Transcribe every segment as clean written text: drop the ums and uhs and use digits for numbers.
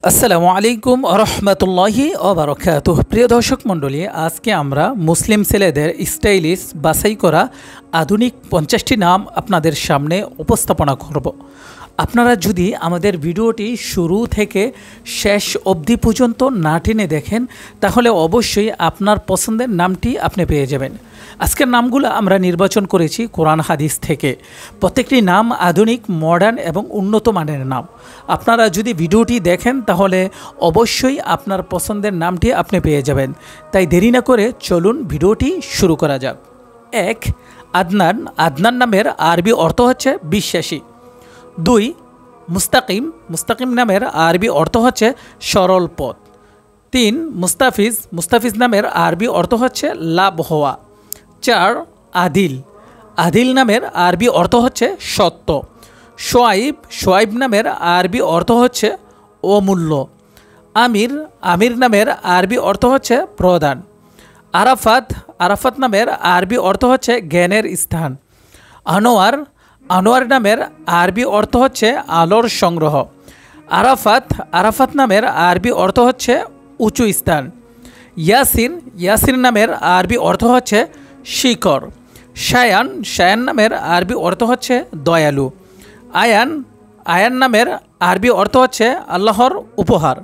আসসালামু আলাইকুম রহমতুল্লাহি ওবারাকাতুহু। প্রিয় দর্শক মণ্ডলী, আজকে আমরা মুসলিম ছেলেদের স্টাইলিশ বাছাই করা আধুনিক 50টি নাম আপনাদের সামনে উপস্থাপনা করব। আপনারা যদি আমাদের ভিডিওটি শুরু থেকে শেষ অবধি পর্যন্ত না টেনে দেখেন তাহলে অবশ্যই আপনার পছন্দের নামটি আপনি পেয়ে যাবেন। আজকের নামগুলো আমরা নির্বাচন করেছি কোরআন হাদিস থেকে। প্রত্যেকটি নাম আধুনিক, মডার্ন এবং উন্নত মানের নাম। আপনারা যদি ভিডিওটি দেখেন তাহলে অবশ্যই আপনার পছন্দের নামটি আপনি পেয়ে যাবেন। তাই দেরি না করে চলুন ভিডিওটি শুরু করা যাক। 1. আদনান। আদনান নামের আরবি অর্থ হচ্ছে বিশ্বাসী। 2. মুস্তাকিম। মুস্তাকিম নামের আরবি অর্থ হচ্ছে সরল পথ। 3. মুস্তাফিজ। মুস্তাফিজ নামের আরবি অর্থ হচ্ছে লাভ হওয়া। 4. আদিল। আদিল নামের আরবি অর্থ হচ্ছে সত্য। সোয়াইব। সোয়াইব নামের আরবি অর্থ হচ্ছে অমূল্য। আমির। আমির নামের আরবি অর্থ হচ্ছে প্রধান। আরাফাত। আরাফাত নামের আরবি অর্থ হচ্ছে জ্ঞানের স্থান। আনোয়ার। আনোয়ার নামের আরবি অর্থ হচ্ছে আলোর সংগ্রহ। আরাফাত। আরাফাত নামের আরবি অর্থ হচ্ছে উঁচু স্থান। ইয়াসির। ইয়াসির নামের আরবি অর্থ হচ্ছে শিকড়। শায়ান। শায়ান নামের আরবি অর্থ হচ্ছে দয়ালু। আয়ান। আয়ান নামের আরবি অর্থ হচ্ছে আল্লাহর উপহার।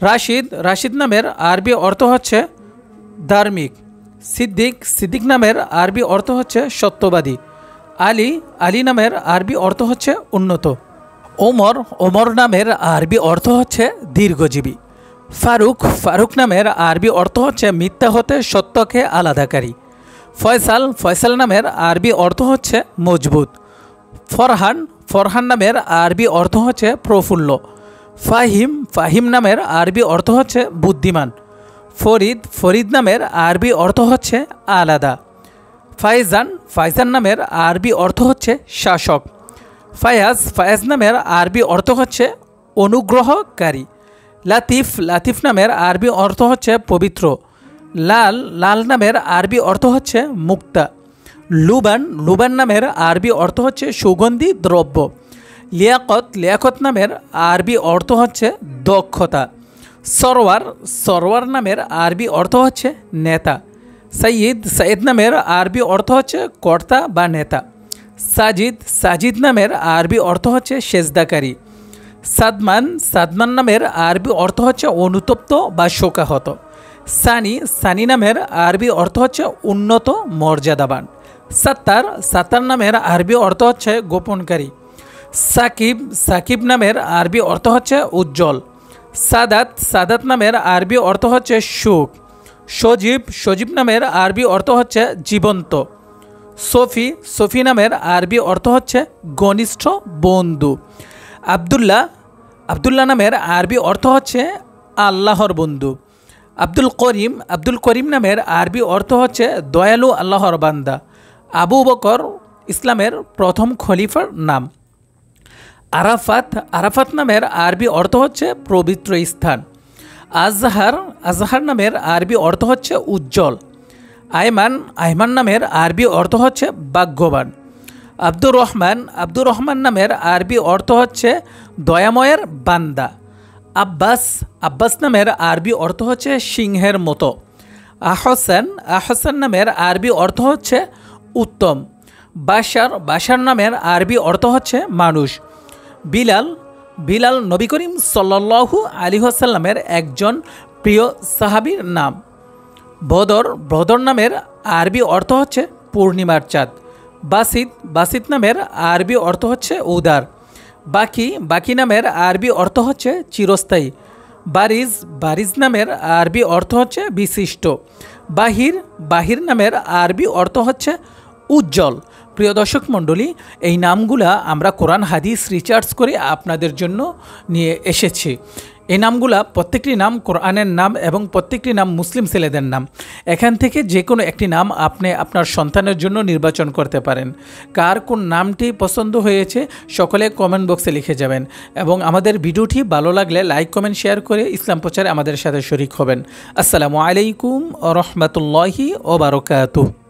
রাশিদ। রাশিদ নামের আরবি অর্থ হচ্ছে ধার্মিক। সিদ্দিক। সিদ্দিক নামের আরবি অর্থ হচ্ছে সত্যবাদী। আলী। আলী নামের আরবি অর্থ হচ্ছে উন্নত। ওমর। ওমর নামের আরবি অর্থ হচ্ছে দীর্ঘজীবী। ফারুক। ফারুক নামের আরবি অর্থ হচ্ছে মিথ্যা হতে সত্যকে আলাদাকারী। ফয়সাল। ফয়সাল নামের আরবি অর্থ হচ্ছে মজবুত। ফরহান। ফরহান নামের আরবি অর্থ হচ্ছে প্রফুল্ল। ফাহিম। ফাহিম নামের আরবি অর্থ হচ্ছে বুদ্ধিমান। ফরিদ। ফরিদ নামের আরবি অর্থ হচ্ছে আলাদা। ফাইজান। ফাইজান নামের আরবি অর্থ হচ্ছে শাসক। ফায়াজ। ফায়াজ নামের আরবি অর্থ হচ্ছে অনুগ্রহকারী। লাতিফ। লাতিফ নামের আরবি অর্থ হচ্ছে পবিত্র। লাল। লাল নামের আরবি অর্থ হচ্ছে মুক্তা। লুবান। লুবান নামের আরবি অর্থ হচ্ছে সুগন্ধি দ্রব্য। লিয়াকত। লিয়াকত নামের আরবি অর্থ হচ্ছে দক্ষতা। সরওয়ার। সরওয়ার নামের আরবি অর্থ হচ্ছে নেতা। সঈদ। সঈদ নামের আরবি অর্থ হচ্ছে কর্তা বা নেতা। সাজিদ। সাজিদ নামের আরবি অর্থ হচ্ছে সেজদাকারী। সাদমান। সাদমান নামের আরবি অর্থ হচ্ছে অনুতপ্ত বা শোকাহত। সানি। সানি নামের আরবি অর্থ হচ্ছে উন্নত মর্যাদাবান। সাত্তার। সাত্তার নামের আরবি অর্থ হচ্ছে গোপনকারী। সাকিব। সাকিব নামের আরবি অর্থ হচ্ছে উজ্জ্বল। সাদাত। সাদাত নামের আরবি অর্থ হচ্ছে সুখ। সজীব। সজীব নামের আরবি অর্থ হচ্ছে জীবন্ত। সফি। সফি নামের আরবি অর্থ হচ্ছে ঘনিষ্ঠ বন্ধু। আবদুল্লাহ। আবদুল্লাহ নামের আরবি অর্থ হচ্ছে আল্লাহর বন্ধু। আব্দুল করিম। আব্দুল করিম নামের আরবি অর্থ হচ্ছে দয়ালু আল্লাহর বান্দা। আবু বকর ইসলামের প্রথম খলিফার নাম। আরাফাত। আরাফাত নামের আরবি অর্থ হচ্ছে পবিত্র স্থান। আজহার। আজহার নামের আরবি অর্থ হচ্ছে উজ্জ্বল। আয়মান। আয়মান নামের আরবি অর্থ হচ্ছে ভাগ্যবান। আব্দুর রহমান। আব্দুর রহমান নামের আরবি অর্থ হচ্ছে দয়াময়ের বান্দা। আব্বাস। আব্বাস নামের আরবি অর্থ হচ্ছে সিংহের মতো। আহসান। আহসান নামের আরবি অর্থ হচ্ছে উত্তম। বাশার। বাশার নামের আরবি অর্থ হচ্ছে মানুষ। বিলাল। বিলাল নবী করিম সাল্লাল্লাহু আলাইহি ওয়াসাল্লামের একজন প্রিয় সাহাবীর নাম। বদর। বদর নামের আরবি অর্থ হচ্ছে পূর্ণিমার চাঁদ। বাসিত। বাসিত নামের আরবি অর্থ হচ্ছে উদার। বাকি। বাকি নামের আরবি অর্থ হচ্ছে চিরস্থায়ী। বারিজ। বারিজ নামের আরবি অর্থ হচ্ছে বিশিষ্ট। বাহির। বাহির নামের আরবি অর্থ হচ্ছে উজ্জ্বল। প্রিয় দর্শক মণ্ডলী, এই নামগুলা আমরা কোরআন হাদিস রিসার্চ করে আপনাদের জন্য নিয়ে এসেছি। এই নামগুলা প্রত্যেকটি নাম কোরআনের নাম এবং প্রত্যেকটি নাম মুসলিম ছেলেদের নাম। এখান থেকে যে কোনো একটি নাম আপনি আপনার সন্তানের জন্য নির্বাচন করতে পারেন। কার কোন নামটি পছন্দ হয়েছে সকলে কমেন্ট বক্সে লিখে যাবেন এবং আমাদের ভিডিওটি ভালো লাগলে লাইক, কমেন্ট, শেয়ার করে ইসলাম প্রচারে আমাদের সাথে শরীক হবেন। আসসালামু আলাইকুম ওয়া রাহমাতুল্লাহি ওয়া বারাকাতুহু।